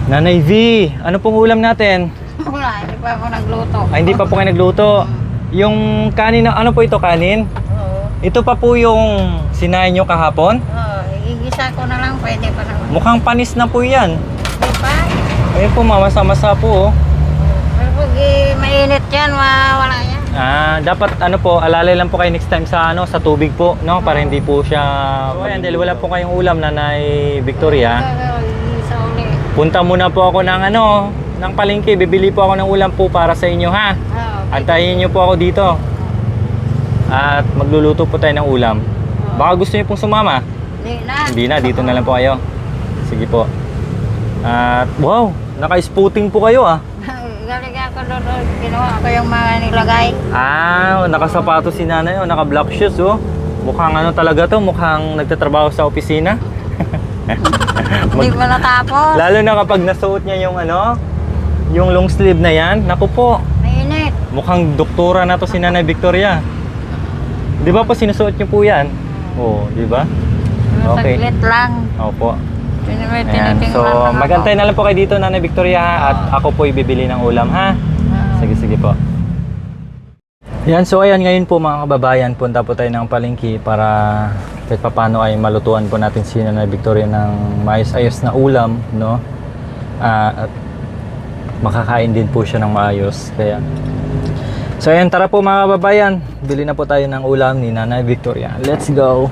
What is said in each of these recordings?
Nanay V, ano pong ulam natin? Wala, hindi pa ako nagluto. Ay, hindi pa po kayo nagluto. Yung kanin, ano po ito kanin? Oo. Ito pa po yung sinain nyo kahapon? Oo, igisa ko na lang, pwede pa naman. Mukhang panis na po yan. Di pa? Ayun po, mamasa-masa po. Oh. Pero pag mainit yan, wala yan. Dapat ano po, alalay lang po kayo next time sa sa tubig po, no? Para hindi po siya. So, ayan, dahil wala po kayong ulam, Nanay Victoria. Igisa ulit. Punta muna po ako ng ng palengke, bibili po ako ng ulam po para sa inyo, ha? Oo. Antayin niyo po ako dito. At magluluto po tayo ng ulam. Baka gusto niyo pong sumama? Hindi na. Hindi na, dito na lang po kayo. Sige po. At wow, naka-spooting po kayo, ah. Galing ako doon, ginawa ko yung mga nilagay. Nakasapatos si nanay, naka-black shoes, oh. Mukhang talaga to, mukhang nagtatrabaho sa opisina. Hindi pa natapos. Lalo na kapag nasuot niya yung yung long sleeve na yan. Naku po, Mainit. mukhang doktora na to si Nanay Victoria. Di ba po sinusuot niyo po yan? Oo, di ba? Okay. Saglit lang. Opo. Ayan. Tinitingnan So, lang ako. magantay na lang po kayo dito, Nanay Victoria, ha? At ako po ibibili ng ulam, ha? Sige, sige po. Yan, so ayan, ngayon po mga kababayan, punta po tayo ng palengke para kahit paano ay malutuan po natin si Nanay Victoria ng maayos-ayos na ulam, no? At makakain din po siya ng maayos. Kaya, so ayan, tara po mga kababayan, bili na po tayo ng ulam ni Nanay Victoria. Let's go!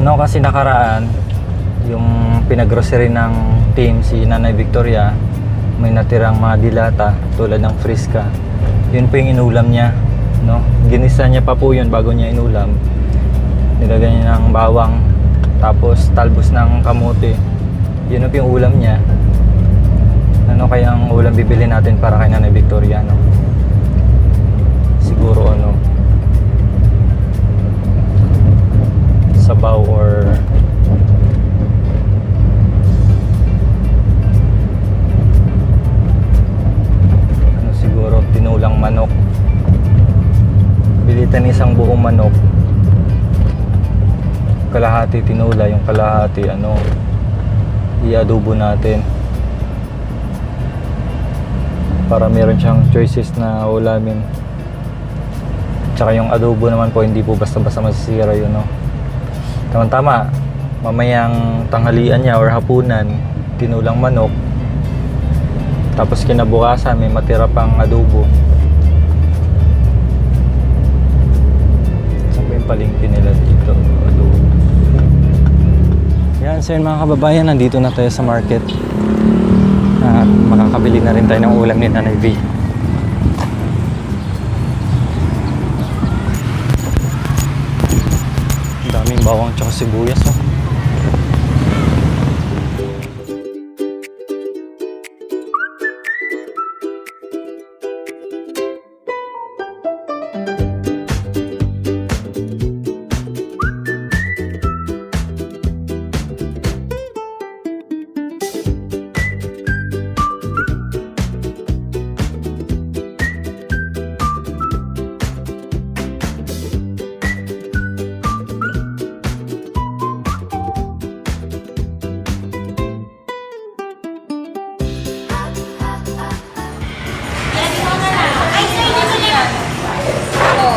No, kasi nakaraan yung pinaggrocery ng team si Nanay Victoria, may natirang mga dilata tulad ng friska. Yun po yung inulam niya, no? Ginisa niya pa po yun bago niya inulam. Nilagay niya ng bawang, tapos talbos ng kamote. Yun po yung ulam niya. Ano kaya ang ulam bibili natin para kay Nanay Victoria, no? Siguro sabaw or siguro tinulang manok. Bilitan isang buong manok, kalahati tinula, yung kalahati i-adobo natin para meron siyang choices na ulamin. Tsaka yung adobo naman po, hindi po basta-basta masisira yun, no? Tama-tama, mamayang tanghalian niya or hapunan, tinulang manok, tapos kinabukasan may matira pang adobo. Saan ba yung palengke nila dito? Adobo. Yan, so yun mga kababayan, nandito na tayo sa market. At makakabili na rin tayo ng ulam ni Nanay V. Daming bawang tsaka sibuyas, oh.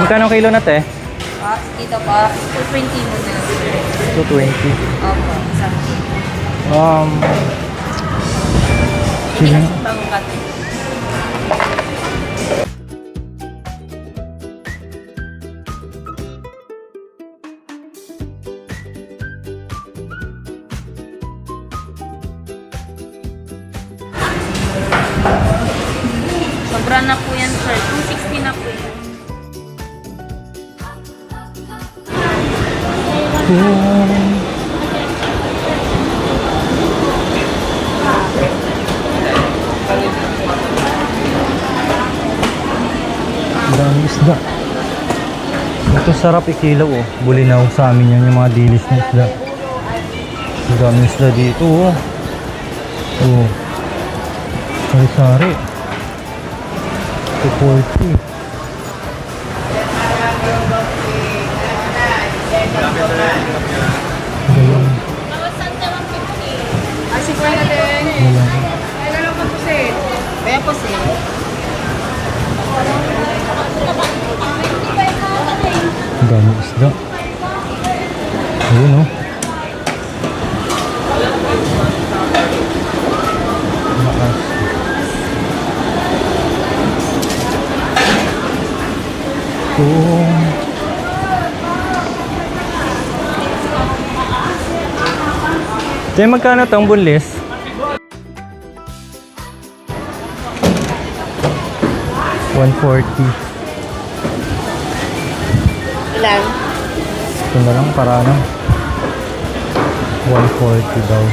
Magkano kilo na te? Dito pa, 220 mo na. 220. Opo, isang Sige. bagong kati. Sobra na po yan, sir. 260 na po yan. Daming isda. Ito sarap ikilaw oh. Bulinaw sa amin yan yung mga dilis na isda. Ang daming isda dito oh. Oh. Sari-sari. 240. Galing. Asik lang natin. Galing. Kailan lang po si? Kaya po si. Ang daming isda. Ayun oh. Lakas. Oh. Tayo magkano itong bunlis? 140. Ilan? Ito na lang para ano? 140 daw.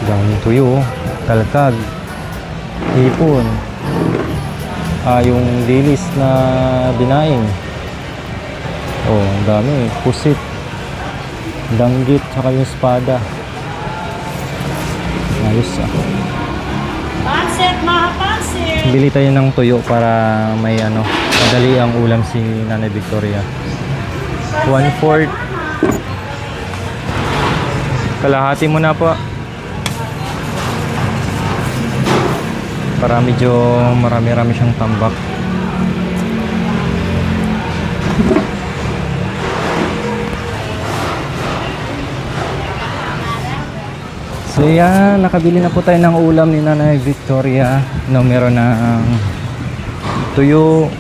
Daming tuyo oh. Talkag. Hipon. Yung dilis na binaing. Oh, ang dami. Pusit. Danggit. Saka yung espada. Ayos ah. Pansit, mga pansit! Bili tayo ng tuyo para may ano, madali ang ulam si Nanay Victoria. 1/4. Kalahati mo na po. Para medyo marami-rami siyang tambak. So yan, nakabili na po tayo ng ulam ni Nanay Victoria. No, meron ng tuyo,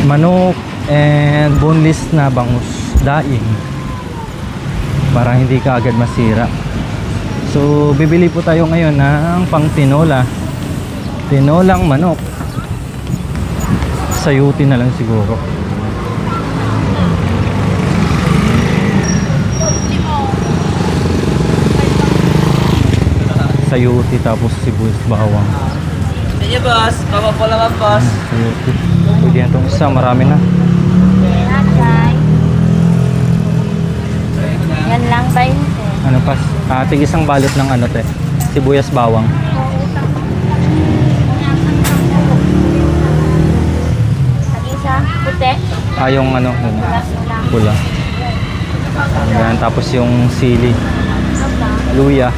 manok, and boneless na bangus, daing. Para hindi ka agad masira. So bibili po tayo ngayon ng pang tinola. Tinolang manok. Sayuti na lang siguro. Sayuti tapos sibuyas bawang. Sige boss, baba po lang ang boss. Sayuti. Pwede na itong isa, marami na. Yan lang ba yun? Ano pa? Tig isang balot ng ano te. Sibuyas bawang. Isa, puti. Yung ano, pula. Yan, tapos yung sili. Luya.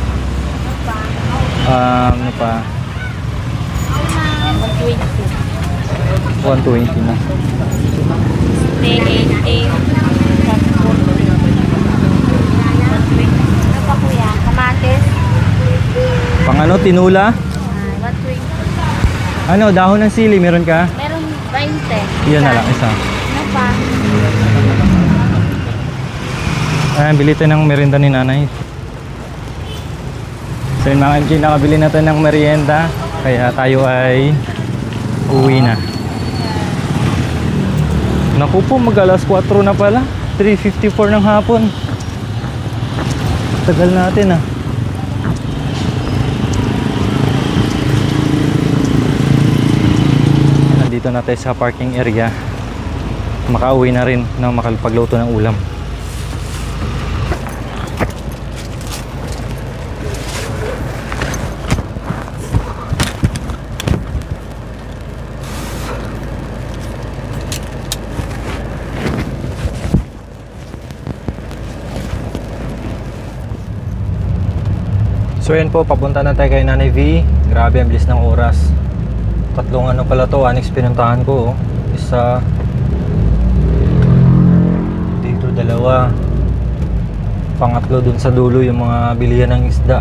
Ano pa? 120 na. 380. Ano pa kuya? Kamatis? Pang ano, tinula? 120. Ano, dahon ng sili, meron ka? Meron 20. Yan na lang, isa. Ano pa? Ayan, bili tayo ng merienda ni nanay. So yun mga MJ, nakabili na tayo ng merienda. Kaya tayo ay uwi na. Naku po, mag alas 4 na pala. 3:54 ng hapon. Tagal natin ah. Nandito na tayo sa parking area. Makauwi na rin na makalpagluto ng ulam. So yan po, papunta na tayo kay Nanay V. Grabe, ang bilis ng oras. Tatlong ano pala to, annex pinuntahan ko oh. Isa dito, dalawa. Pangatlo dun sa dulo yung mga bilihan ng isda.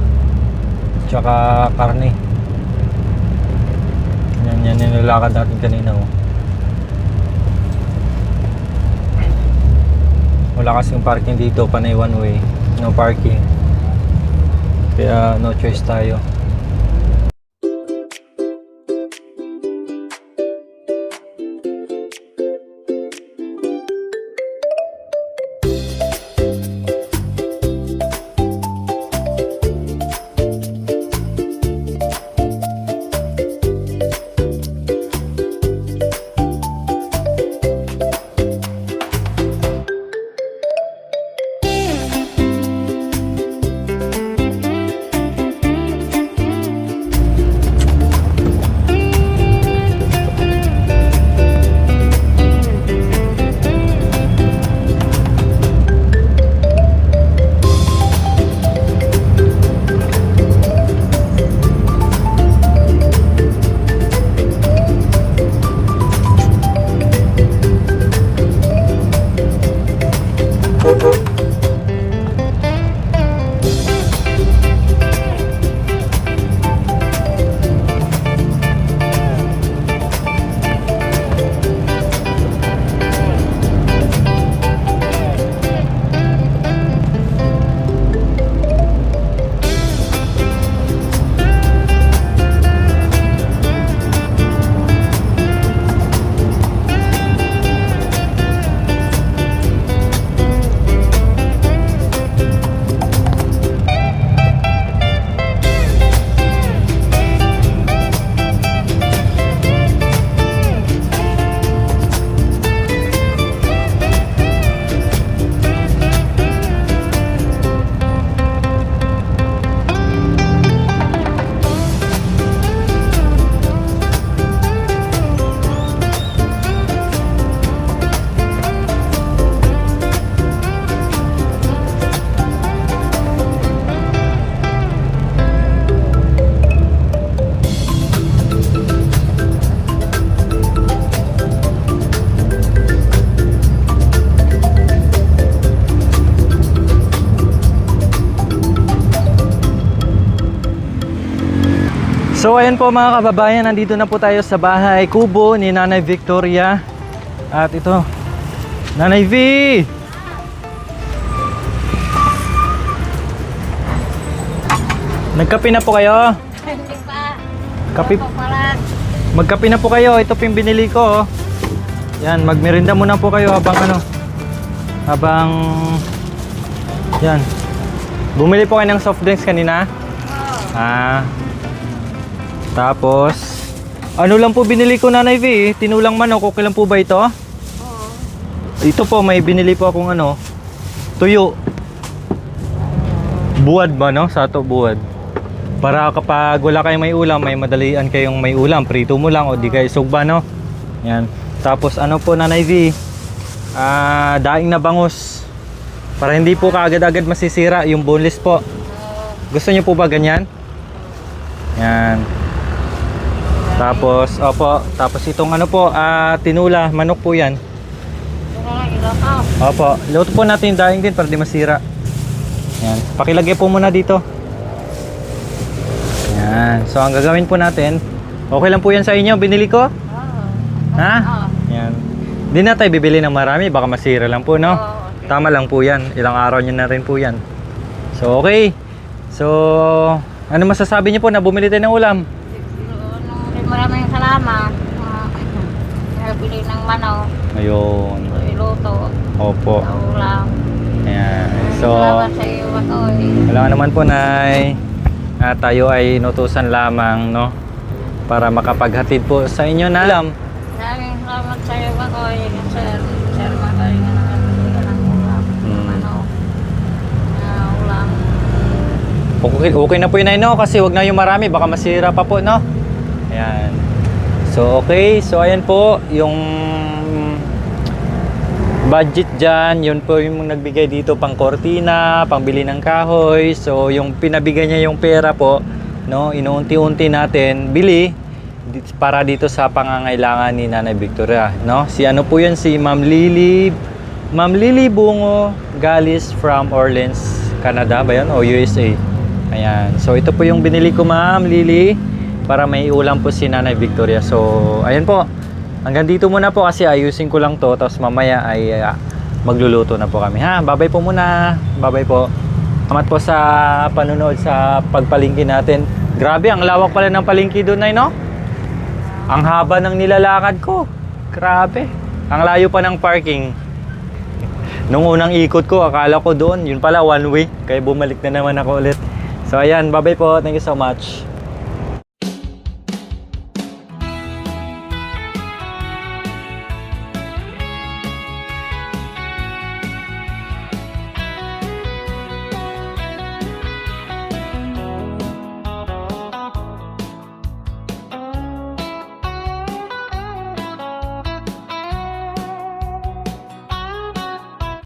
Tsaka karne. Yan nilalakad natin kanina oh. Wala kasing parking dito, panay one way. No parking. Kaya no choice tayo. So ayan po mga kababayan, nandito na po tayo sa bahay kubo ni Nanay Victoria. At ito, Nanay V! Nagkape na po kayo? Hindi pa. Kape, Opo pala. magkape na po kayo. Ito po yung binili ko. Oh. Yan, magmerinda muna po kayo habang yan. Bumili po kayo ng soft drinks kanina? Ah. Tapos, ano lang po binili ko, Nanay V? Tinulang manok. Okay lang po ba ito? Oo. Ito po, may binili po akong tuyo. Buwad ba, no? Sato buwad. Para kapag wala kayong may ulam, may madalian kayong may ulam. Prito mo lang o di kayo sugba, no? Yan. Tapos ano po, Nanay V? Daing na bangus. Para hindi po kaagad-agad masisira yung boneless po. Gusto niyo po ba ganyan? Yan. Tapos, opo. Tapos itong tinula. Manok po yan. Ito na lang ilakaw. Opo. Luto po natin yung daing din para di masira. Yan. Pakilagay po muna dito. Yan. So, ang gagawin po natin, okay lang po yan sa inyo. Binili ko? Oo. Ha? Oo. Yan. Di na tayo bibili ng marami. Baka masira lang po, no? Oo. Tama lang po yan. Ilang araw nyo na rin po yan. So, okay. So, ano masasabi niyo po na bumili tayo ng ulam? Maraming salamat. Nabili ng manok. Ayun. Iluto. Opo. Sa ulam. Ayan. So, Salamat sa iyo, Matoy. wala nga naman po, Nay. Tayo ay inutusan lamang, no? Para makapaghatid po sa inyo na ulam. Maraming salamat sa iyo, Matoy. Sir Matoy, nga nabili ka ng ulam. Manok. Ulam. Okay na po yun, Nay, no? Kasi wag na yung marami. Baka masira pa po, no? Ayan. So, okay. So, ayan po. Yung budget dyan, yun po yung nagbigay dito pang kortina, pangbili ng kahoy. So, yung pinabigay niya yung pera po, no, inuunti-unti natin bili para dito sa pangangailangan ni Nanay Victoria, no? Si ano po yan, si Ma'am Lily Bungo Galis from Orleans, Canada ba yan? O USA. Ayan. So, ito po yung binili ko, Ma'am Lily, para may ulam po si Nanay Victoria. So, ayan po. Hanggang dito muna po kasi ayusin ko lang to. Tapos mamaya ay magluluto na po kami. Ha? Babay po muna. Babay po. Salamat po sa panunood sa pagpalingki natin. Grabe, ang lawak pala ng palingki doon, Nay, no? Ang haba ng nilalakad ko. Grabe. Ang layo pa ng parking. Nung unang ikot ko, akala ko doon. Yun pala, one way. Kaya bumalik na naman ako ulit. So, ayan. Babay po. Thank you so much.